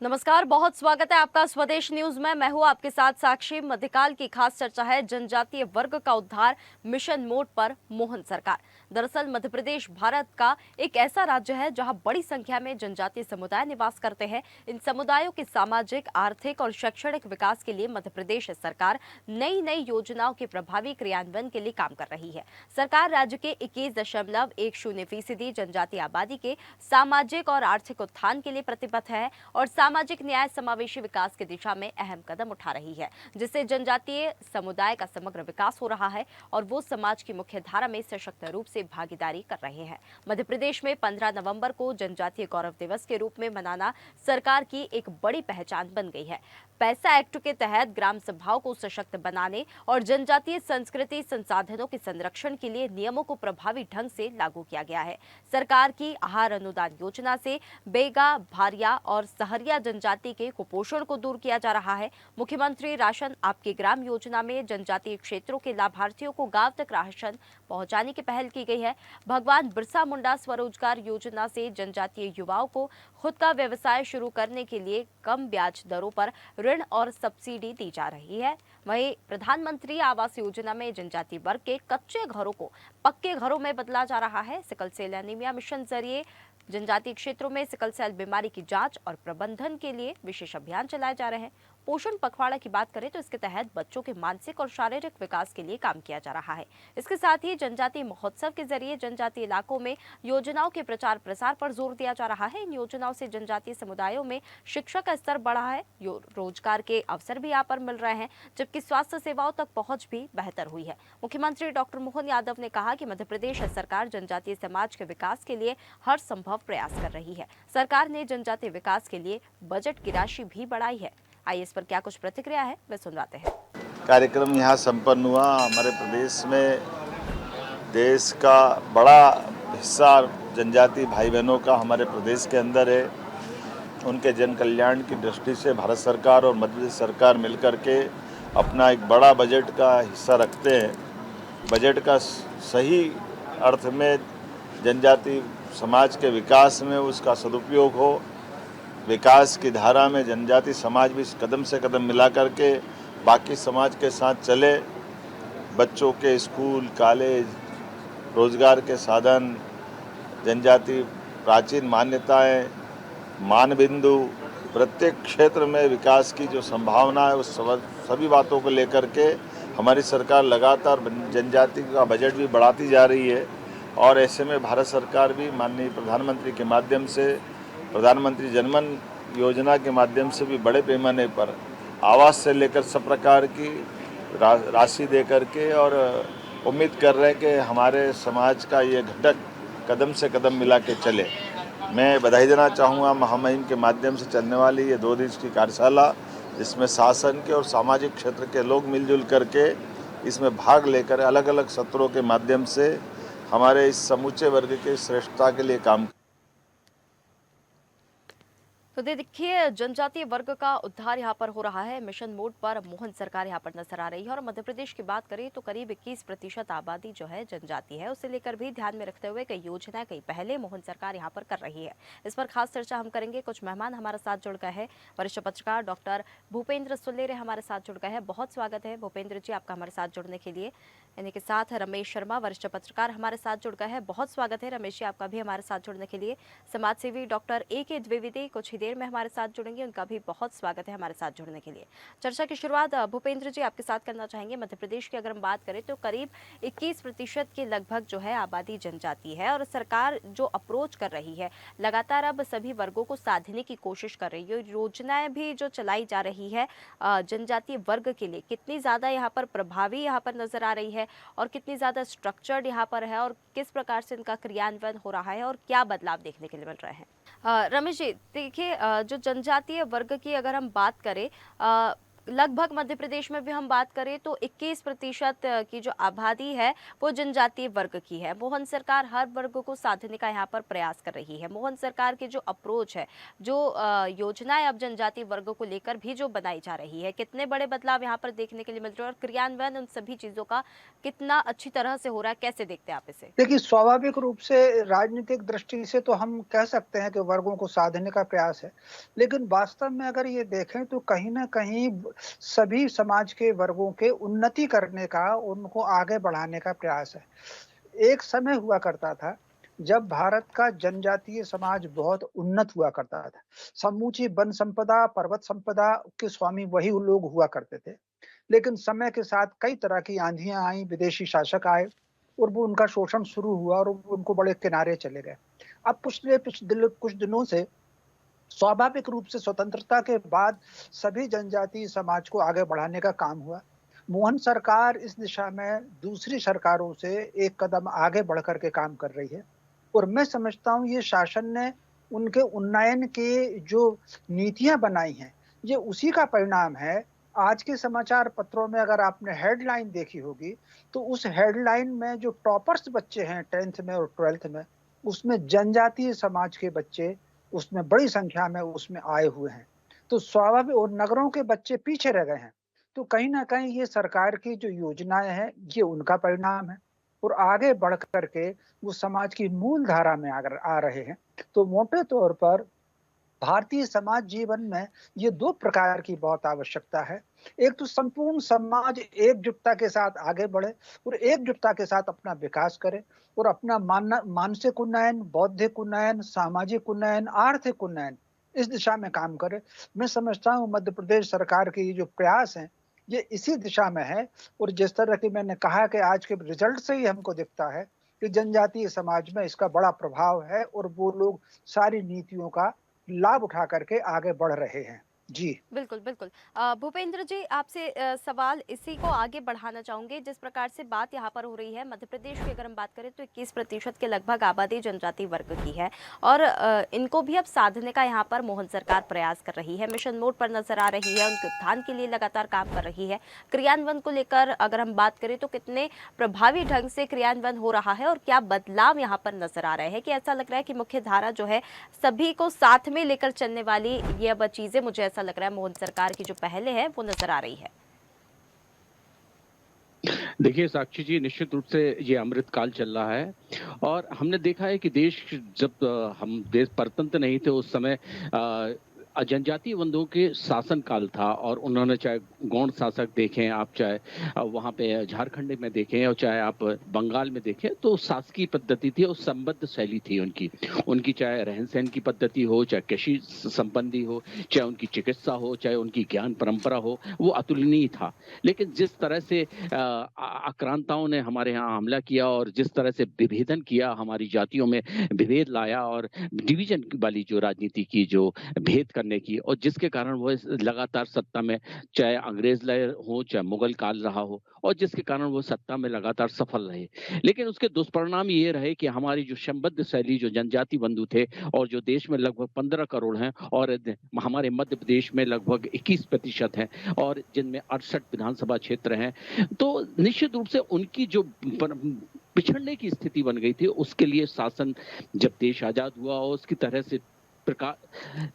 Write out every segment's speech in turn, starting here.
नमस्कार, बहुत स्वागत है आपका स्वदेश न्यूज में। मैं हूं आपके साथ साक्षी। मध्यकाल की खास चर्चा है जनजातीय वर्ग का उद्धार, मिशन मोड पर मोहन सरकार। दरअसल मध्य प्रदेश भारत का एक ऐसा राज्य है जहां बड़ी संख्या में जनजातीय समुदाय निवास करते हैं। इन समुदायों के सामाजिक, आर्थिक और शैक्षणिक विकास के लिए मध्य प्रदेश सरकार नई नई योजनाओं के प्रभावी क्रियान्वयन के लिए काम कर रही है। सरकार राज्य के 21.10% जनजातीय आबादी के सामाजिक और आर्थिक उत्थान के लिए प्रतिबद्ध है और सामाजिक न्याय समावेशी विकास की दिशा में अहम कदम उठा रही है, जिससे जनजातीय समुदाय का समग्र विकास हो रहा है और वो समाज की मुख्य धारा में सशक्त रूप से भागीदारी कर रहे हैं। मध्य प्रदेश में 15 नवंबर को जनजातीय गौरव दिवस के रूप में मनाना सरकार की एक बड़ी पहचान बन गई है। पैसा एक्ट के तहत ग्राम सभाओं को सशक्त बनाने और जनजातीय संस्कृति संसाधनों के संरक्षण के लिए नियमों को प्रभावी ढंग से लागू किया गया है। सरकार की आहार अनुदान योजना से बेगा, भारिया और सहरिया जनजाति के कुपोषण को दूर किया जा रहा है। मुख्यमंत्री राशन आपके ग्राम योजना में जनजातीय क्षेत्रों के लाभार्थियों को गांव तक राशन पहुंचाने की पहल की गई है। भगवान बिरसा मुंडा स्वरोजगार योजना से जनजातीय युवाओं को खुद का व्यवसाय शुरू करने के लिए कम ब्याज दरों पर ऋण और सब्सिडी दी जा रही है। वहीं प्रधानमंत्री आवास योजना में जनजातीय वर्ग के कच्चे घरों को पक्के घरों में बदला जा रहा है। सिकल सेल एनीमिया मिशन जरिए जनजातीय क्षेत्रों में सिकल सेल बीमारी की जांच और प्रबंधन के लिए विशेष अभियान चलाए जा रहे हैं। पोषण पखवाड़ा की बात करें तो इसके तहत बच्चों के मानसिक और शारीरिक विकास के लिए काम किया जा रहा है। इसके साथ ही जनजातीय महोत्सव के जरिए जनजातीय इलाकों में योजनाओं के प्रचार प्रसार पर जोर दिया जा रहा है। इन योजनाओं से जनजातीय समुदायों में शिक्षा का स्तर बढ़ा है, रोजगार के अवसर भी यहाँ पर मिल रहे हैं, जबकि स्वास्थ्य सेवाओं तक पहुंच भी बेहतर हुई है। मुख्यमंत्री डॉक्टर मोहन यादव ने कहा कि मध्य प्रदेश सरकार जनजातीय समाज के विकास के लिए हर संभव प्रयास कर रही है। सरकार ने जनजातीय विकास के लिए बजट की राशि भी बढ़ाई है। आइए इस पर क्या कुछ प्रतिक्रिया है वे सुनवाते हैं। कार्यक्रम यहाँ संपन्न हुआ। हमारे प्रदेश में देश का बड़ा हिस्सा जनजाति भाई बहनों का हमारे प्रदेश के अंदर है। उनके जन कल्याण की दृष्टि से भारत सरकार और मध्य प्रदेश सरकार मिलकर के अपना एक बड़ा बजट का हिस्सा रखते हैं। बजट का सही अर्थ में जनजाति समाज के विकास में उसका सदुपयोग हो, विकास की धारा में जनजाति समाज भी कदम से कदम मिला करके बाकी समाज के साथ चले। बच्चों के स्कूल, कॉलेज, रोजगार के साधन, जनजाति प्राचीन मान्यताएं, मानबिंदु, प्रत्येक क्षेत्र में विकास की जो संभावना है उस सभी बातों को लेकर के हमारी सरकार लगातार जनजाति का बजट भी बढ़ाती जा रही है। और ऐसे में भारत सरकार भी माननीय प्रधानमंत्री के माध्यम से, प्रधानमंत्री जनमन योजना के माध्यम से भी बड़े पैमाने पर आवास से लेकर सब प्रकार की राशि दे करके और उम्मीद कर रहे हैं कि हमारे समाज का ये घटक कदम से कदम मिला के चले। मैं बधाई देना चाहूँगा महामहिम के माध्यम से चलने वाली ये 2 दिवसीय कार्यशाला, जिसमें शासन के और सामाजिक क्षेत्र के लोग मिलजुल करके इसमें भाग लेकर अलग अलग सत्रों के माध्यम से हमारे इस समूचे वर्ग की श्रेष्ठता के लिए काम। तो देखिए, जनजातीय वर्ग का उद्धार यहाँ पर हो रहा है। मिशन मोड पर मोहन सरकार यहाँ पर नजर आ रही है। और मध्य प्रदेश की बात करें तो करीब 21% आबादी जो है जनजाति है, उसे लेकर भी ध्यान में रखते हुए कई योजनाएं, कई पहले मोहन सरकार यहाँ पर कर रही है। इस पर खास चर्चा हम करेंगे। कुछ मेहमान हमारे साथ जुड़ गए हैं। वरिष्ठ पत्रकार डॉक्टर भूपेंद्र सुल्लेरे हमारे साथ जुड़ गए हैं। बहुत स्वागत है भूपेंद्र जी आपका हमारे साथ जुड़ने के लिए। इन्हीं के साथ रमेश शर्मा वरिष्ठ पत्रकार हमारे साथ जुड़ गए हैं। बहुत स्वागत है रमेश जी आपका भी हमारे साथ जुड़ने के लिए। समाज सेवी डॉक्टर A.K. द्विवेदी कुछ ही देर में हमारे साथ जुड़ेंगे, उनका भी बहुत स्वागत है हमारे साथ जुड़ने के लिए। चर्चा की शुरुआत भूपेंद्र जी आपके साथ करना चाहेंगे। मध्य प्रदेश की अगर हम बात करें तो करीब 21% के लगभग जो है आबादी जनजाति है और सरकार जो अप्रोच कर रही है, लगातार अब सभी वर्गों को साधने की कोशिश कर रही है। योजनाएं भी जो चलाई जा रही है जनजातीय वर्ग के लिए, कितनी ज्यादा यहाँ पर प्रभावी यहाँ पर नजर आ रही है और कितनी ज्यादा स्ट्रक्चर्ड यहाँ पर है और किस प्रकार से इनका क्रियान्वयन हो रहा है और क्या बदलाव देखने के लिए मिल रहे हैं। रमेश जी देखिए, जो जनजातीय वर्ग की अगर हम बात करें, लगभग मध्य प्रदेश में भी हम बात करें तो 21% की जो आबादी है वो जनजातीय वर्ग की है। मोहन सरकार हर वर्ग को साधने का यहाँ पर प्रयास कर रही है। मोहन सरकार की जो अप्रोच है, जो योजनाएं अब जनजातीय वर्ग को लेकर भी जो बनाई जा रही है, कितने बड़े बदलाव यहाँ पर देखने के लिए मिल रहे हैं और क्रियान्वयन उन सभी चीजों का कितना अच्छी तरह से हो रहा है, कैसे देखते हैं आप इसे? देखिए, स्वाभाविक रूप से राजनीतिक दृष्टि से तो हम कह सकते हैं कि वर्गों को साधने का प्रयास है, लेकिन वास्तव में अगर ये देखें तो कहीं ना कहीं सभी समाज के वर्गों के उन्नति करने का, उनको आगे बढ़ाने का प्रयास है। एक समय हुआ करता था जब भारत का जनजातीय समाज बहुत उन्नत हुआ करता था। समूची वन संपदा, पर्वत संपदा के स्वामी वही लोग हुआ करते थे। लेकिन समय के साथ कई तरह की आंधियां आई, विदेशी शासक आए और वो उनका शोषण शुरू हुआ और वो उनको बड़े किनारे चले गए। अब कुछ दिनों से स्वाभाविक रूप से स्वतंत्रता के बाद सभी जनजातीय समाज को आगे बढ़ाने का काम हुआ। मोहन सरकार इस दिशा में दूसरी सरकारों से एक कदम आगे बढ़ कर के काम कर रही है और मैं समझता हूँ ये शासन ने उनके उन्नयन के जो नीतियां बनाई हैं, ये उसी का परिणाम है। आज के समाचार पत्रों में अगर आपने हेडलाइन देखी होगी तो उस हेडलाइन में जो टॉपर्स बच्चे हैं 10th में और 12th में, उसमें जनजातीय समाज के बच्चे उसमें बड़ी संख्या में उसमें आए हुए हैं। तो स्वाभाविक, और नगरों के बच्चे पीछे रह गए हैं। तो कहीं ना कहीं ये सरकार की जो योजनाएं हैं ये उनका परिणाम है और आगे बढ़ करके वो समाज की मूल धारा में अगर आ रहे हैं। तो मोटे तौर पर भारतीय समाज जीवन में ये दो प्रकार की बहुत आवश्यकता है। एक तो संपूर्ण समाज एकजुटता के साथ आगे बढ़े और एकजुटता के साथ अपना विकास करे और अपना मानसिक उन्नयन, बौद्धिक उन्नयन, सामाजिक उन्नयन, आर्थिक उन्नयन इस दिशा में काम करे। मैं समझता हूँ मध्य प्रदेश सरकार के ये जो प्रयास हैं ये इसी दिशा में है और जिस तरह की मैंने कहा कि आज के रिजल्ट से ही हमको दिखता है कि जनजातीय समाज में इसका बड़ा प्रभाव है और वो लोग सारी नीतियों का लाभ उठा करके आगे बढ़ रहे हैं। जी बिल्कुल, बिल्कुल। भूपेंद्र जी, आपसे सवाल इसी को आगे बढ़ाना चाहूँगी। जिस प्रकार से बात यहाँ पर हो रही है, मध्य प्रदेश की अगर हम बात करें तो 21% के लगभग आबादी जनजातीय वर्ग की है और इनको भी अब साधने का यहाँ पर मोहन सरकार प्रयास कर रही है, मिशन मोड पर नजर आ रही है, उनके उत्थान के लिए लगातार काम कर रही है। क्रियान्वयन को लेकर अगर हम बात करें तो कितने प्रभावी ढंग से क्रियान्वयन हो रहा है और क्या बदलाव यहाँ पर नजर आ रहे हैं कि ऐसा लग रहा है कि मुख्य धारा जो है सभी को साथ में लेकर चलने वाली ये अब चीजें, मुझे ऐसा लग रहा है मोहन सरकार की जो पहले है वो नजर आ रही है। देखिए साक्षी जी, निश्चित रूप से ये अमृतकाल चल रहा है और हमने देखा है कि देश जब हम देश परतंत्र नहीं थे उस समय जनजातीय बंधुओं के शासन काल था और उन्होंने चाहे गौण शासक देखें आप, चाहे वहाँ पे झारखंड में देखें और चाहे आप बंगाल में देखें, तो शासकीय पद्धति थी और संबद्ध शैली थी उनकी चाहे रहन सहन की पद्धति हो, चाहे कृषि संबंधी हो, चाहे उनकी चिकित्सा हो, चाहे उनकी ज्ञान परंपरा हो, वो अतुलनीय था। लेकिन जिस तरह से आक्रांताओं ने हमारे यहाँ हमला किया और जिस तरह से विभेदन किया, हमारी जातियों में विभेद लाया और डिवीजन वाली जो राजनीति की, जो भेद करने की, और जिसके कारण वो लगातार सत्ता में, चाहे अंग्रेज लहर हो चाहे मुगल काल रहा हो, और जिसके कारण वो सत्ता में लगातार सफल रहे। लेकिन उसके दुष्परिणाम ये रहे कि हमारी जो संबद्ध शैली, जो जनजाति बंधु थे और जो देश में लगभग 15 करोड़ हैं और हमारे मध्य प्रदेश में लगभग 21% हैं और जिनमें 68 विधानसभा क्षेत्र हैं, तो निश्चित रूप से उनकी जो पिछड़ने की स्थिति बन गई थी, उसके लिए शासन जब देश आजाद हुआ और उसकी तरह से प्रकार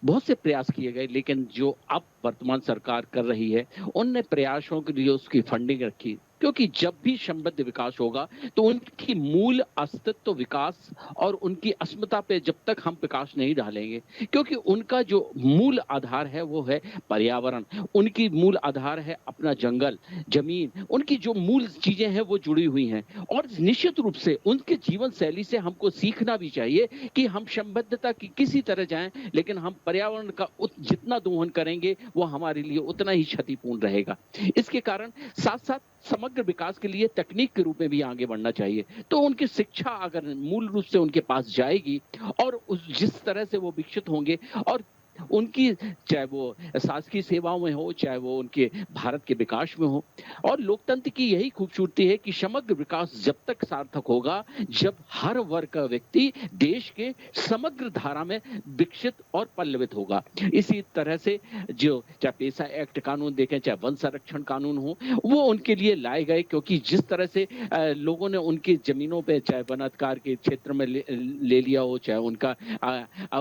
बहुत से प्रयास किए गए, लेकिन जो अब वर्तमान सरकार कर रही है उनने प्रयासों के लिए उसकी फंडिंग रखी, क्योंकि जब भी संबद्ध विकास होगा तो उनकी मूल अस्तित्व विकास और उनकी अस्मिता पे जब तक हम प्रकाश नहीं डालेंगे, क्योंकि उनका जो मूल आधार है वो है पर्यावरण, उनकी मूल आधार है अपना जंगल, जमीन, उनकी जो मूल चीजें हैं वो जुड़ी हुई हैं। और निश्चित रूप से उनके जीवन शैली से हमको सीखना भी चाहिए कि हम संबद्धता की किसी तरह जाएं, लेकिन हम पर्यावरण का जितना दोहन करेंगे वो हमारे लिए उतना ही क्षतिपूर्ण रहेगा। इसके कारण साथ साथ समग्र विकास के लिए तकनीक के रूप में भी आगे बढ़ना चाहिए। तो उनकी शिक्षा अगर मूल रूप से उनके पास जाएगी और जिस तरह से वो विकसित होंगे और उनकी, चाहे वो शासकीय सेवाओं में हो, चाहे वो उनके भारत के विकास में हो। और लोकतंत्र की यही खूबसूरती है कि समग्र विकास जब तक सार्थक होगा, जब हर वर्ग का व्यक्ति देश के समग्र धारा में विकसित और पल्लवित होगा। इसी तरह से जो चाहे पेशा एक्ट कानून देखें, चाहे वन संरक्षण कानून हो, वो उनके लिए लाए गए, क्योंकि जिस तरह से लोगों ने उनकी जमीनों पे, चाहे वन अधिकार के क्षेत्र में ले लिया हो, चाहे उनका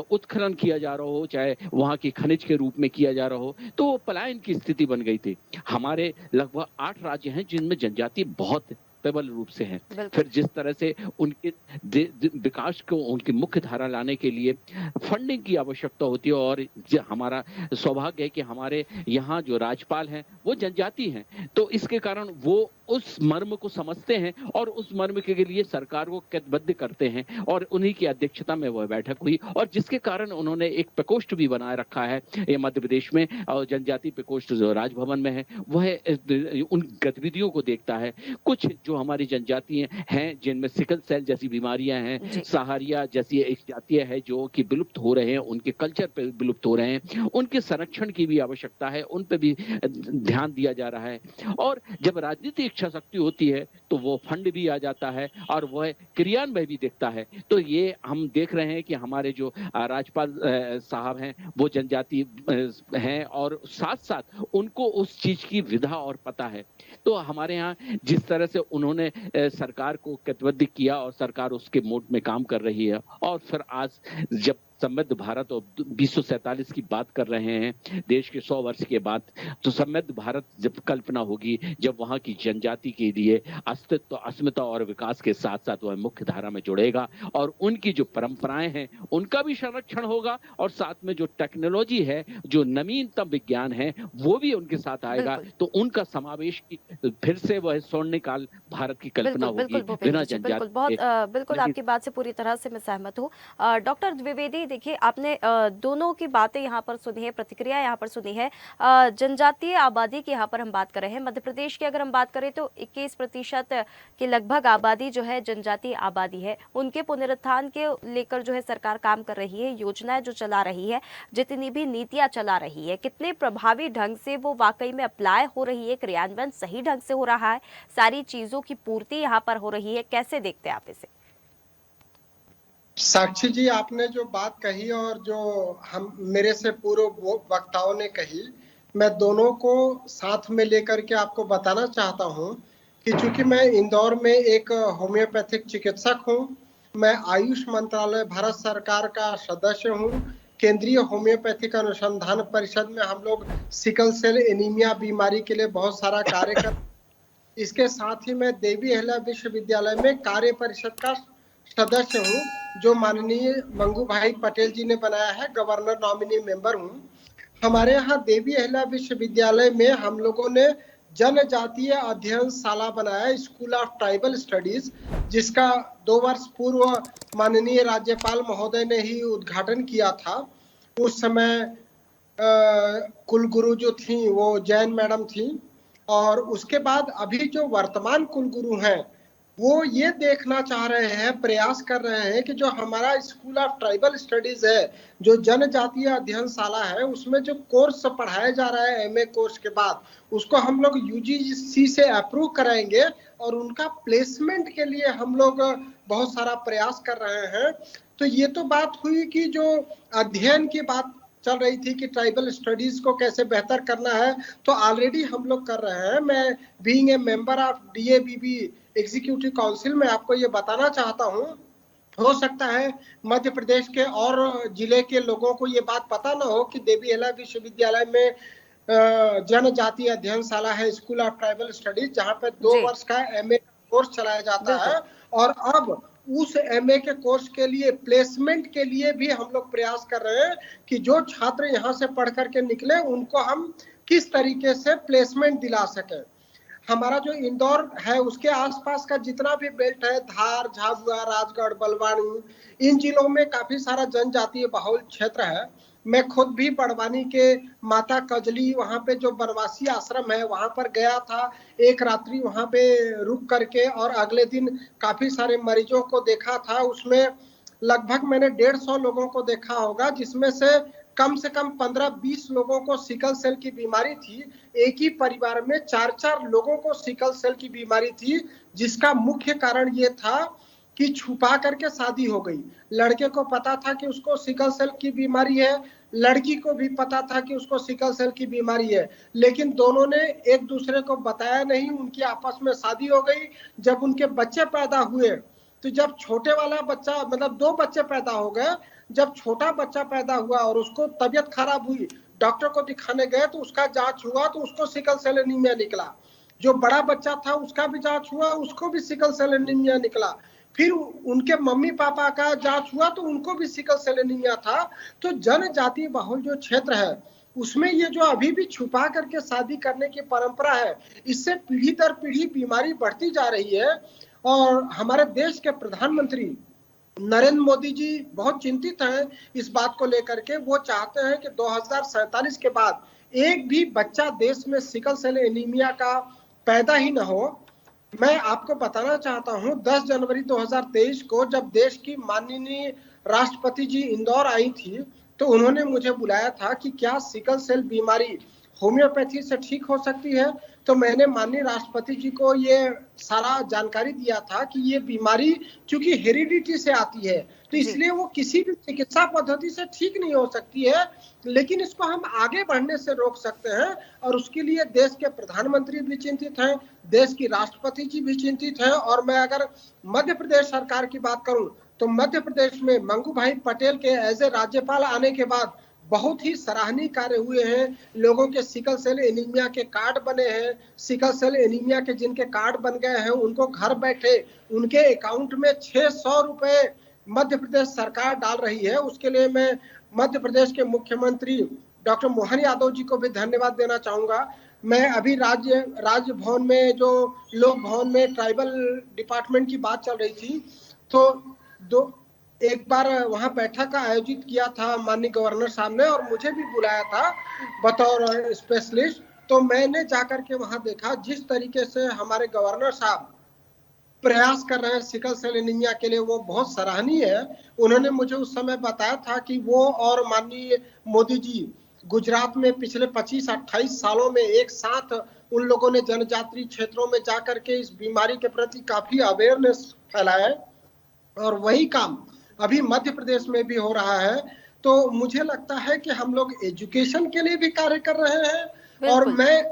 उत्खनन किया जा रहा हो, चाहे वहां की खनिज के रूप में किया जा रहा हो, तो वो पलायन की स्थिति बन गई थी। हमारे लगभग 8 राज्य हैं जिनमें जनजाति बहुत प्रबल रूप से हैं। फिर जिस तरह से उनके विकास को उनकी मुख्य धारा लाने के लिए फंडिंग की आवश्यकता होती है, और हमारा सौभाग्य है कि हमारे यहाँ जो राज्यपाल हैं वो जनजाति हैं, तो इसके कारण वो उस मर्म को समझते हैं और उस मर्म के लिए सरकार को कटिबद्ध करते हैं, और उन्हीं की अध्यक्षता में वह बैठक हुई, और जिसके कारण उन्होंने एक प्रकोष्ठ भी बनाए रखा है ये मध्य प्रदेश में, और जनजाति प्रकोष्ठ जो राजभवन में है वह उन गतिविधियों को देखता है। कुछ जो हमारी जनजातियां हैं जिनमें सिकल सेल जैसी बीमारियां हैं, सहारिया जैसी एक जातीय है जो कि विलुप्त हो रहे हैं, उनके कल्चर पे विलुप्त हो रहे हैं, उनके संरक्षण की भी आवश्यकता है, उन पे भी ध्यान दिया जा रहा है। और जब राजनीतिक इच्छा शक्ति होती है तो वो फंड भी आ जाता है और वह क्रियान्वयन भी दिखता है। तो ये हम देख रहे हैं कि हमारे जो राज्यपाल साहब हैं वो जनजाति हैं, और साथ साथ उनको उस चीज की विधा और पता है। तो हमारे यहाँ जिस तरह से उन्होंने सरकार को कटिबद्ध किया और सरकार उसके मोड में काम कर रही है, और फिर आज जब समृद्ध भारत और 2047 की बात कर रहे हैं देश के 100 वर्ष के बाद, तो समृद्ध भारत जब कल्पना होगी, जब वहां की जनजाति के लिए अस्तित्व, अस्मिता और विकास के साथ साथ वह मुख्य धारा में जुड़ेगा, और उनकी जो परंपराएं हैं उनका भी संरक्षण होगा, और साथ में जो टेक्नोलॉजी है, जो नवीनतम विज्ञान है, वो भी उनके साथ आएगा। तो उनका समावेश की फिर से वह स्वर्णिमकाल भारत की कल्पना होगी बिना जनजाति। बिल्कुल आपकी बात से पूरी तरह से मैं सहमत हूँ। डॉक्टर द्विवेदी, देखिए आपने दोनों की बातें यहाँ पर सुनी है, प्रतिक्रिया यहाँ पर सुनी है। जनजातीय आबादी की यहाँ पर हम बात कर रहे हैं। मध्य प्रदेश की अगर हम बात करें तो 21% के लगभग आबादी जो है जनजातीय आबादी है। उनके पुनरुत्थान के लेकर जो है सरकार काम कर रही है, योजनाएं जो चला रही है, जितनी भी नीतियां चला रही है, कितने प्रभावी ढंग से वो वाकई में अप्लाई हो रही है, क्रियान्वयन सही ढंग से हो रहा है, सारी चीजों की पूर्ति यहाँ पर हो रही है, कैसे देखते हैं आप इसे? साक्षी जी, आपने जो बात कही और जो हम मेरे से पूर्व वक्ताओं ने कही, मैं दोनों को साथ में लेकर के आपको बताना चाहता हूं कि चूंकि मैं इंदौर में एक होम्योपैथिक चिकित्सक हूं, मैं आयुष मंत्रालय भारत सरकार का सदस्य हूं, केंद्रीय होम्योपैथिक अनुसंधान परिषद में हम लोग सिकल सेल एनीमिया बीमारी के लिए बहुत सारा कार्य कर, इसके साथ ही मैं देवी अहिल्या विश्वविद्यालय में कार्य परिषद का सदस्य हूं, जो माननीय मंगू भाई पटेल जी ने बनाया है, गवर्नर नॉमिनी मेंबर हूं। हमारे यहाँ देवी अहिल्या विश्वविद्यालय में हम लोगों ने जनजातीय अध्ययनशाला बनाया, स्कूल ऑफ ट्राइबल स्टडीज, जिसका 2 वर्ष पूर्व माननीय राज्यपाल महोदय ने ही उद्घाटन किया था। उस समय कुलगुरु जो थी वो जैन मैडम थी, और उसके बाद अभी जो वर्तमान कुलगुरु हैं वो ये देखना चाह रहे हैं, प्रयास कर रहे हैं कि जो हमारा स्कूल ऑफ ट्राइबल स्टडीज है, जो जनजातीय अध्ययनशाला है, उसमें जो कोर्स पढ़ाया जा रहा है एमए कोर्स के बाद, उसको हम लोग यूजीसी से अप्रूव कराएंगे, और उनका प्लेसमेंट के लिए हम लोग बहुत सारा प्रयास कर रहे हैं। तो ये तो बात हुई कि जो अध्ययन की बात चल रही थी कि ट्राइबल स्टडीज को कैसे बेहतर करना है, तो ऑलरेडी हम लोग कर रहे हैं। मैं being a member of DABB executive council में आपको ये बताना चाहता हूँ, हो सकता है मध्य प्रदेश के और जिले के लोगों को ये बात पता ना हो कि देवी अहिल्या विश्वविद्यालय में जनजातीय अध्ययनशाला है, स्कूल ऑफ ट्राइबल स्टडीज, जहाँ पे 2 वर्ष का एमए कोर्स चलाया जाता है, और अब उस एमए के कोर्स के लिए प्लेसमेंट के लिए भी हम लोग प्रयास कर रहे हैं कि जो छात्र यहाँ से पढ़ करके निकले उनको हम किस तरीके से प्लेसमेंट दिला सकें। हमारा जो इंदौर है उसके आसपास का जितना भी बेल्ट है, धार, झाबुआ, राजगढ़, बलवानी, इन जिलों में काफी सारा जनजातीय बहुल क्षेत्र है। मैं खुद भी बड़वानी के माता कजली, वहां पे जो बनवासी आश्रम है वहां पर गया था, एक रात्रि वहां पे रुक करके, और अगले दिन काफी सारे मरीजों को देखा था। उसमें लगभग मैंने 150 लोगों को देखा होगा, जिसमें से कम से कम 15-20 लोगों को सिकल सेल की बीमारी थी। एक ही परिवार में 4-4 लोगों को सिकल सेल की बीमारी थी, जिसका मुख्य कारण ये था कि छुपा करके शादी हो गई। लड़के को पता था कि उसको सिकल सेल की बीमारी है, लड़की को भी पता था कि उसको सिकल सेल की बीमारी है, लेकिन दोनों ने एक दूसरे को बताया नहीं। उनकी आपस में शादी हो गई। जब उनके बच्चे पैदा हुए, तो जब छोटे वाला बच्चा, मतलब 2 बच्चे पैदा हो गए, जब छोटा बच्चा पैदा हुआ और उसको तबीयत खराब हुई, डॉक्टर को दिखाने गए तो उसका जांच हुआ तो उसको सिकल सेल एनीमिया निकला। जो बड़ा बच्चा था उसका भी जांच हुआ, उसको भी सिकल सेल एनीमिया निकला। फिर उनके मम्मी पापा का जांच हुआ तो उनको भी सिकल सेल एनीमिया था। तो जनजातीय बहुल जो क्षेत्र है उसमें ये जो अभी भी छुपा करके शादी करने की परंपरा है, इससे पीढ़ी दर पीढ़ी बीमारी बढ़ती जा रही है। और हमारे देश के प्रधानमंत्री नरेंद्र मोदी जी बहुत चिंतित हैं इस बात को लेकर के। वो चाहते हैं कि 2047 के बाद एक भी बच्चा देश में सिकल सेल एनीमिया का पैदा ही न हो। मैं आपको बताना चाहता हूं, 10 जनवरी 2023 को जब देश की माननीय राष्ट्रपति जी इंदौर आई थी, तो उन्होंने मुझे बुलाया था कि क्या सिकल सेल बीमारी होम्योपैथी से ठीक हो सकती है। तो मैंने माननीय राष्ट्रपति जी को ये सारा जानकारी दिया था कि ये बीमारी चूंकि हेरिडिटी से आती है, तो इसलिए वो किसी भी चिकित्सा पद्धति से ठीक नहीं हो सकती है, लेकिन इसको हम आगे बढ़ने से रोक सकते हैं। और उसके लिए देश के प्रधानमंत्री भी चिंतित हैं, देश की राष्ट्रपति जी भी चिंतित हैं। और मैं अगर मध्य प्रदेश सरकार की बात करूं, तो मध्य प्रदेश में मंगू भाई पटेल के एज ए राज्यपाल आने के बाद बहुत ही सराहनीय कार्य हुए हैं। लोगों के सिकल सेल एनीमिया के कार्ड बने हैं। सिकल सेल एनीमिया के जिनके कार्ड बन गए हैं, उनको घर बैठे उनके अकाउंट में 600 रुपए मध्य प्रदेश सरकार डाल रही है। उसके लिए मैं मध्य प्रदेश के मुख्यमंत्री डॉक्टर मोहन यादव जी को भी धन्यवाद देना चाहूंगा। मैं अभी राज्य भवन में, जो लोक भवन में ट्राइबल डिपार्टमेंट की बात चल रही थी, तो एक बार वहां बैठक का आयोजित किया था माननीय गवर्नर साहब ने, और मुझे भी बुलाया था बतौर स्पेशलिस्ट। तो मैंने जाकर के वहां देखा जिस तरीके से हमारे गवर्नर साहब प्रयास कर रहे हैं सिकल सेल एनीमिया के लिए, वो बहुत सराहनीय है। उन्होंने मुझे उस समय बताया था कि वो और माननीय मोदी जी गुजरात में पिछले 25-28 सालों में एक साथ उन लोगों ने जनजातीय क्षेत्रों में जाकर के इस बीमारी के प्रति काफी अवेयरनेस फैलाया है, और वही काम अभी मध्य प्रदेश में भी हो रहा है। तो मुझे लगता है कि हम लोग एजुकेशन के लिए भी कार्य कर रहे हैं, और मैं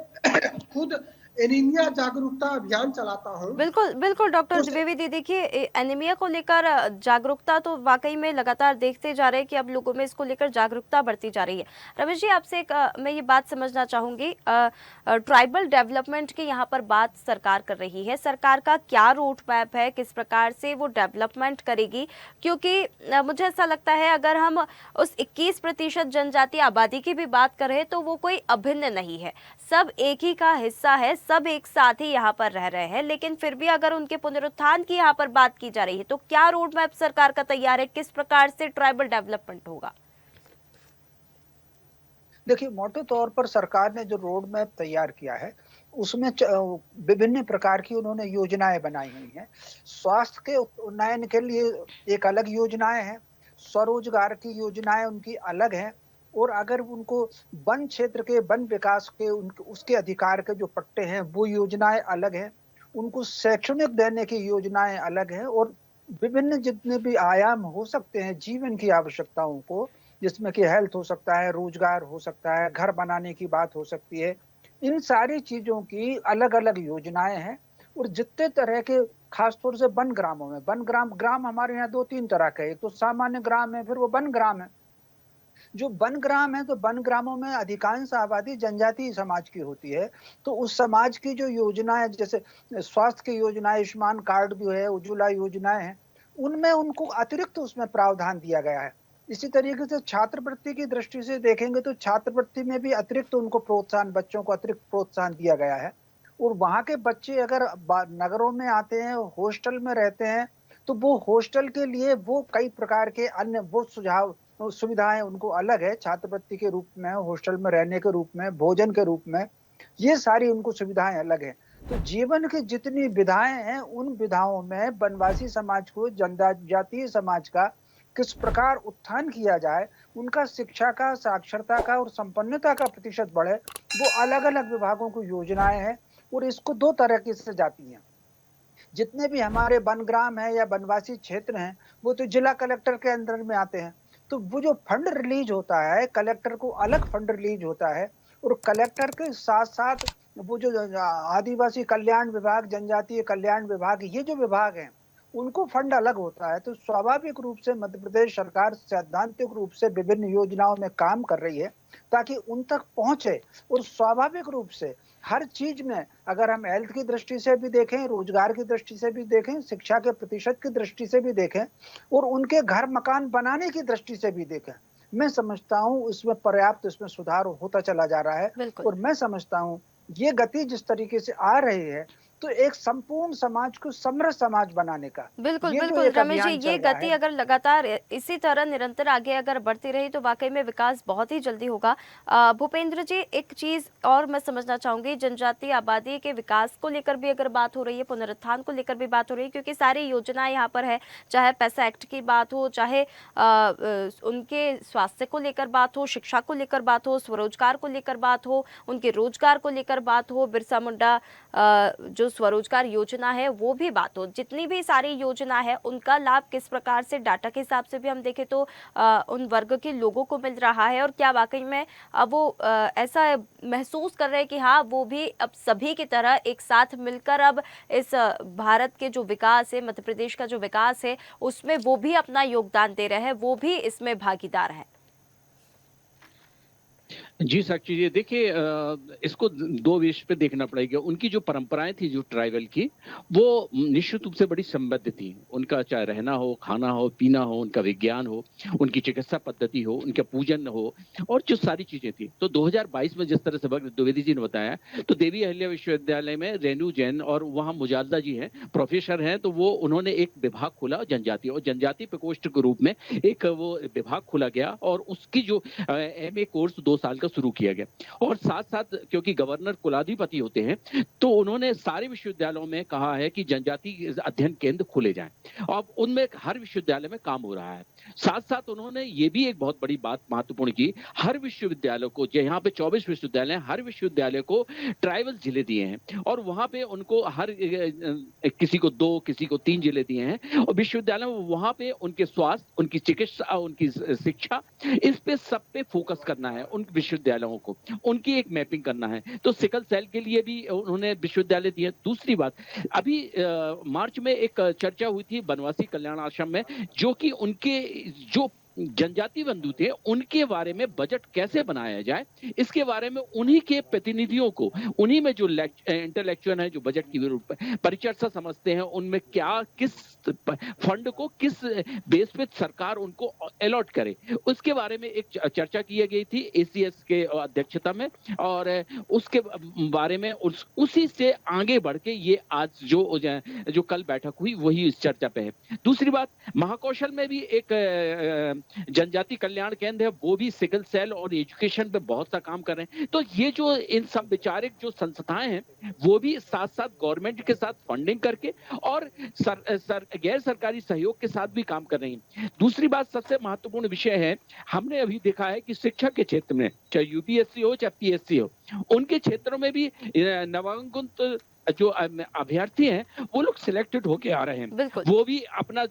खुद एनीमिया जागरूकता अभियान चलाता हूं। बिल्कुल बिल्कुल डॉक्टर द्विवेदी, देखिए एनीमिया को लेकर जागरूकता तो वाकई में लगातार देखते जा रहे हैं कि अब लोगों में इसको लेकर जागरूकता बढ़ती जा रही है। रमेश जी, आपसे मैं ये बात समझना चाहूंगी, ट्राइबल डेवलपमेंट की यहाँ पर बात सरकार कर रही है, सरकार का क्या रोड मैप है, किस प्रकार से वो डेवलपमेंट करेगी? क्योंकि मुझे ऐसा लगता है अगर हम उस 21% जनजातीय आबादी की भी बात करें तो वो कोई अभिन्न नहीं है, सब एक ही का हिस्सा है, सब एक साथ ही यहाँ पर रह रहे हैं, लेकिन फिर भी अगर उनके पुनरुत्थान की यहाँ पर बात की जा रही है तो क्या रोड मैप सरकार का तैयार है, किस प्रकार से ट्राइबल डेवलपमेंट होगा? देखिए, मोटे तौर पर सरकार ने जो रोड मैप तैयार किया है उसमें विभिन्न प्रकार की उन्होंने योजनाएं बनाई हुई हैं। स्वास्थ्य के उन्नयन के लिए एक अलग योजनाएं हैं, स्वरोजगार की योजनाएं उनकी अलग हैं, और अगर उनको वन क्षेत्र के वन विकास के उसके अधिकार के जो पट्टे हैं वो योजनाएं अलग हैं, उनको शैक्षणिक देने की योजनाएं अलग हैं, और विभिन्न जितने भी आयाम हो सकते हैं जीवन की आवश्यकताओं को, जिसमें कि हेल्थ हो सकता है, रोजगार हो सकता है, घर बनाने की बात हो सकती है, इन सारी चीजों की अलग अलग योजनाएं हैं। और जितने तरह के, खासतौर से वन ग्रामों में, वन ग्राम हमारे यहाँ 2-3 तरह के, एक तो सामान्य ग्राम है, फिर वो वन ग्राम है। जो वन ग्राम है, तो वन ग्रामों में अधिकांश आबादी जनजातीय समाज की होती है, तो उस समाज की जो योजनाएं, जैसे स्वास्थ्य की योजना, आयुष्मान कार्ड जो है, उज्ज्वला योजनाएं हैं, उनमें उनको अतिरिक्त उसमें प्रावधान दिया गया है। इसी तरीके से छात्रवृत्ति की दृष्टि से देखेंगे तो छात्रवृत्ति में भी अतिरिक्त उनको प्रोत्साहन, बच्चों को अतिरिक्त प्रोत्साहन दिया गया है। और वहां के बच्चे अगर नगरों में आते हैं, हॉस्टल में रहते हैं, तो वो हॉस्टल के लिए वो कई प्रकार के अन्य वो सुविधाएं उनको अलग है, छात्रवृत्ति के रूप में, हॉस्टल में रहने के रूप में, भोजन के रूप में, ये सारी उनको सुविधाएं अलग है। तो जीवन की जितनी विधाएं हैं, उन विधाओं में वनवासी समाज को, जनजातीय समाज का किस प्रकार उत्थान किया जाए, उनका शिक्षा का, साक्षरता का और संपन्नता का प्रतिशत बढ़े, वो अलग-अलग विभागों की योजनाएँ हैं और इसको 2 तरीके से जाती हैं। जितने भी हमारे वनग्राम हैं या वनवासी क्षेत्र हैं, वो तो जिला कलेक्टर के अंडर में आते हैं। तो वो जो फंड रिलीज़ होता है, कलेक्टर को अलग फंड रिलीज़ होता है और कलेक्टर के साथ-साथ वो जो आदिवासी कल्याण विभाग, जनजातीय कल्याण विभाग, ये जो विभाग हैं, उनको फंड अलग होता है। तो स्वाभाविक रूप से मध्य प्रदेश सरकार सैद्धांतिक रूप से विभिन्न योजनाओं में काम कर रही है, ताकि उन तक पहुँचे और स्वाभाविक रूप से हर चीज़ में अगर हम हेल्थ की दृष्टि से भी देखें, रोजगार की दृष्टि से भी देखें, शिक्षा के प्रतिशत की दृष्टि से भी देखें और उनके घर मकान बनाने की दृष्टि से भी देखें, मैं समझता हूँ इसमें पर्याप्त इसमें सुधार होता चला जा रहा है बिल्कुल। और मैं समझता हूँ ये गति जिस तरीके से आ रही है, तो एक संपूर्ण समाज को समृद्ध समाज बनाने का बिल्कुल, ये जो बिल्कुल एक रमेश जी, अभियान ये चल रहा गति है। अगर लगातार इसी तरह निरंतर आगे अगर बढ़ती रही तो वाकई में विकास बहुत ही जल्दी होगा। भूपेंद्र जी, एक चीज़ और मैं समझना चाहूँगी, जनजातीय आबादी के विकास को लेकर भी अगर बात हो रही है, पुनरुत्थान को लेकर भी बात हो रही है, क्योंकि सारी योजनाएं यहाँ पर है, चाहे पैसा एक्ट की बात हो, चाहे उनके स्वास्थ्य को लेकर बात हो, शिक्षा को लेकर बात हो, स्वरोजगार को लेकर बात हो, उनके रोजगार को लेकर बात हो, बिरसा मुंडा जो स्वरोजगार योजना है वो भी बात हो, जितनी भी सारी योजना है उनका लाभ किस प्रकार से डाटा के हिसाब से भी हम देखें तो उन वर्ग के लोगों को मिल रहा है, और क्या वाकई में अब वो ऐसा महसूस कर रहे हैं कि हाँ वो भी अब सभी की तरह एक साथ मिलकर अब इस भारत के जो विकास है, मध्य प्रदेश का जो विकास है उसमें वो भी अपना योगदान दे रहे हैं, वो भी इसमें भागीदार है। जी साक्षी जी, देखिए इसको दो विषय पे देखना पड़ेगा। उनकी जो परंपराएं थी जो ट्राइबल की, वो निश्चित रूप से बड़ी समृद्ध थी। उनका चाहे रहना हो, खाना हो, पीना हो, उनका विज्ञान हो, उनकी चिकित्सा पद्धति हो, उनका पूजन हो, और जो सारी चीजें थी। तो 2022 में जिस तरह से भगत द्विवेदी जी ने बताया, तो देवी अहिल्या विश्वविद्यालय में रेणु जैन और वहाँ मुजालदा जी हैं, प्रोफेसर हैं, तो वो उन्होंने एक विभाग खोला जनजाति, और जनजाति प्रकोष्ठ के रूप में एक वो विभाग खोला गया, और उसकी जो MA कोर्स 2 साल का शुरू किया गया। और साथ साथ क्योंकि गवर्नर कुलाधिपति होते हैं, तो उन्होंने सारे विश्वविद्यालयों में कहा है कि जनजाति अध्ययन केंद्र खोले जाएं। अब उनमें हर विश्वविद्यालय में काम हो रहा है। साथ साथ उन्होंने ये भी एक बहुत बड़ी बात महत्वपूर्ण की, हर विश्वविद्यालय को, यहाँ पे 24 विश्वविद्यालय, हर विश्वविद्यालय को ट्राइबल जिले दिए हैं, और वहां पे उनको हर किसी को 2, किसी को 3 जिले दिए हैं, और विश्वविद्यालय में वहां पे उनके स्वास्थ्य, उनकी चिकित्सा, उनकी शिक्षा, इस पे सब पे फोकस करना है। उन विश्वविद्यालयों को उनकी एक मैपिंग करना है। तो सिकल सेल के लिए भी उन्होंने विश्वविद्यालय दिए। दूसरी बात, अभी मार्च में एक चर्चा हुई थी बनवासी कल्याण आश्रम में, जो कि उनके जो जनजाति बंधु थे उनके बारे में बजट कैसे बनाया जाए, इसके बारे में उन्हीं के प्रतिनिधियों को, उन्हीं में जो इंटेलेक्चुअल है, जो बजट की परिचर्चा समझते हैं, उनमें क्या, किस फंड को किस बेस पे सरकार उनको अलॉट करे, उसके बारे में एक चर्चा की गई थी ACS के अध्यक्षता में, और उसके बारे में उसी से आगे बढ़ के ये आज जो कल बैठक हुई वही इस चर्चा पे है। दूसरी बात, महाकौशल में भी एक जनजाति कल्याण केंद्र है, वो भी सिकल सेल और एजुकेशन पे बहुत सा काम कर रहे हैं। तो ये जो इन सब विचारिक जो संस्थाएं हैं, वो भी साथ साथ गवर्नमेंट के साथ फंडिंग करके और गैर सरकारी सहयोग के साथ भी काम कर रही हैं। दूसरी बात, सबसे महत्वपूर्ण विषय है, हमने अभी देखा है कि शिक्षा के क्षेत्र में, चाहे UPSC हो चाहे PSC हो, उनके क्षेत्रों में भी नवांकुत जो अभ्यर्थी हैं वो लोग सिलेक्टेड होके आ रहे हैं, वो भी अपना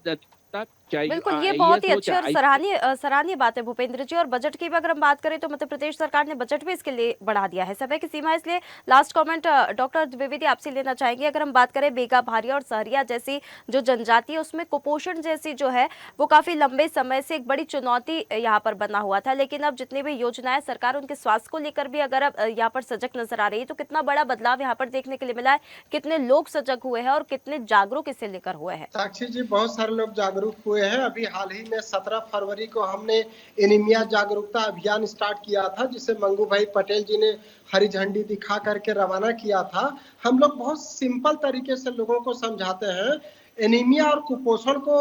बिल्कुल, ये बहुत ही अच्छी और सराहनीय बात है भूपेंद्र जी। और बजट की भी अगर हम बात करें तो मध्य प्रदेश सरकार ने बजट भी इसके लिए बढ़ा दिया है। समय की सीमा, इसलिए लास्ट कमेंट डॉक्टर द्विवेदी आपसे लेना चाहेंगे। अगर हम बात करें बेगा, भारिया और सहरिया जैसी जो जनजाति है, उसमें कुपोषण जैसी जो है वो काफी लंबे समय से एक बड़ी चुनौती यहाँ पर बना हुआ था, लेकिन अब जितनी भी योजनाएं सरकार उनके स्वास्थ्य को लेकर भी अगर अब यहाँ पर सजग नजर आ रही है, तो कितना बड़ा बदलाव यहाँ पर देखने के लिए मिला है, कितने लोग सजग हुए हैं और कितने जागरूक इससे लेकर हुए हैं। साक्षी जी, बहुत सारे लोग जागरूक हुए हैं। अभी हाल ही में 17 फरवरी को हमने एनीमिया जागरूकता अभियान स्टार्ट किया था, जिसे मंगू भाई पटेल जी ने हरी झंडी दिखा करके रवाना किया था। हम लोग बहुत सिंपल तरीके से लोगों को समझाते हैं, एनीमिया और कुपोषण को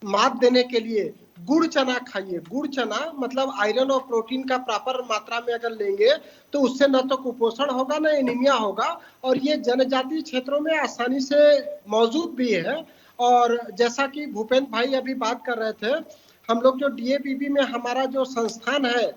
मात देने के लिए गुड़ चना खाइए। गुड़ चना मतलब आयरन और प्रोटीन का प्रॉपर मात्रा में अगर लेंगे तो उससे न तो कुपोषण होगा न एनीमिया होगा, और ये जनजातीय क्षेत्रों में आसानी से मौजूद भी है। और जैसा कि भूपेंद्र भाई अभी बात कर रहे थे, हम लोग जो डीएवीबी में हमारा जो संस्थान है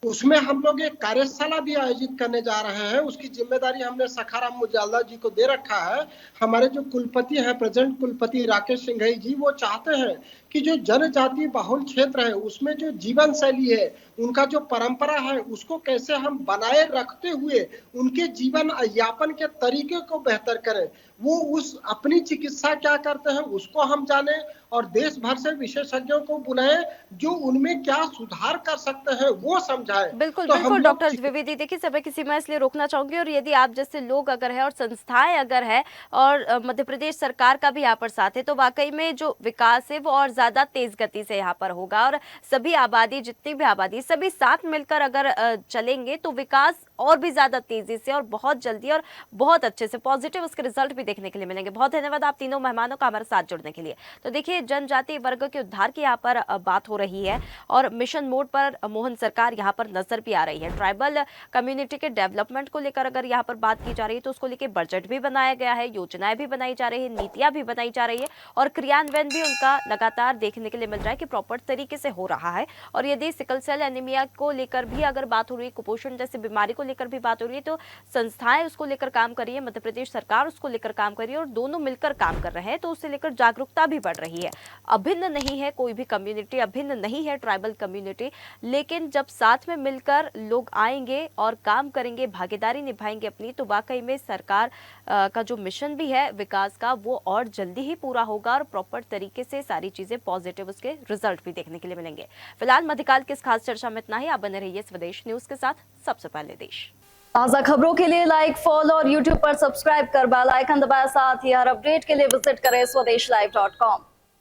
उसमें हम लोग एक कार्यशाला भी आयोजित करने जा रहे हैं। उसकी जिम्मेदारी हमने सखाराम मुजाल्दा जी को दे रखा है। हमारे जो कुलपति हैं, प्रेजेंट कुलपति राकेश सिंघई जी, वो चाहते हैं कि जो जनजातीय बहुल क्षेत्र है उसमें जो जीवन शैली है, उनका जो परंपरा है, उसको कैसे हम बनाए रखते हुए उनके जीवन यापन के तरीके को बेहतर करें। वो उस अपनी चिकित्सा क्या करते हैं उसको हम जाने और देश भर से विशेषज्ञों को बुलाएं जो उनमें क्या सुधार कर सकते हैं वो समझाएं। बिल्कुल तो बिल्कुल हम डॉक्टर लोग द्विवेदी, देखिए समय की सीमा इसलिए रोकना चाहूंगी, और यदि आप जैसे लोग अगर है और संस्थाएं अगर है और मध्य प्रदेश सरकार का भी यहाँ पर साथ है, तो वाकई में जो विकास है वो और ज्यादा तेज गति से यहाँ पर होगा। और सभी आबादी, जितनी भी आबादी, सभी साथ मिलकर अगर चलेंगे तो विकास और भी ज्यादा तेजी से और बहुत जल्दी और बहुत अच्छे से पॉजिटिव उसके रिजल्ट भी देखने के लिए मिलेंगे। बहुत धन्यवाद आप तीनों मेहमानों का हमारे साथ जुड़ने के लिए। तो देखिए, जनजातीय वर्ग के उद्धार की यहाँ पर बात हो रही है और मिशन मोड पर मोहन सरकार यहाँ पर नजर भी आ रही है। ट्राइबल कम्युनिटी के डेवलपमेंट को लेकर अगर यहाँ पर बात की जा रही है तो उसको लेकर बजट भी बनाया गया है, योजनाएं भी बनाई जा रही है, नीतियां भी बनाई जा रही है और क्रियान्वयन भी उनका लगातार देखने के लिए मिल रहा है कि प्रॉपर तरीके से हो रहा है। और यदि सिकल सेल एनीमिया को लेकर भी अगर बात हो रही है, कुपोषण जैसी बीमारी को लेकर भी बात हो रही है, तो संस्थाएं उसको लेकर काम कर रही है, मध्य प्रदेश सरकार उसको लेकर काम कर रही है और दोनों मिलकर काम कर रहे हैं, तो उससे लेकर जागरूकता भी बढ़ रही है। अभिन्न नहीं है कोई भी कम्युनिटी, अभिन्न नहीं है ट्राइबल कम्युनिटी, लेकिन जब साथ में मिलकर लोग आएंगे और काम करेंगे, भागीदारी निभाएंगे अपनी, तो वाकई में सरकार का जो मिशन भी है विकास का वो और जल्दी ही पूरा होगा और प्रॉपर तरीके से सारी चीजें पॉजिटिव उसके रिजल्ट भी देखने के लिए मिलेंगे। फिलहाल मध्यकाल की इस खास चर्चा में इतना ही। आप बने रहिए स्वदेश न्यूज के साथ, सबसे पहले देश। ताज़ा खबरों के लिए लाइक, फॉलो और यूट्यूब पर सब्सक्राइब कर बेल आइकन दबाएं। साथ ही हर अपडेट के लिए विजिट करें स्वदेशलाइव.com।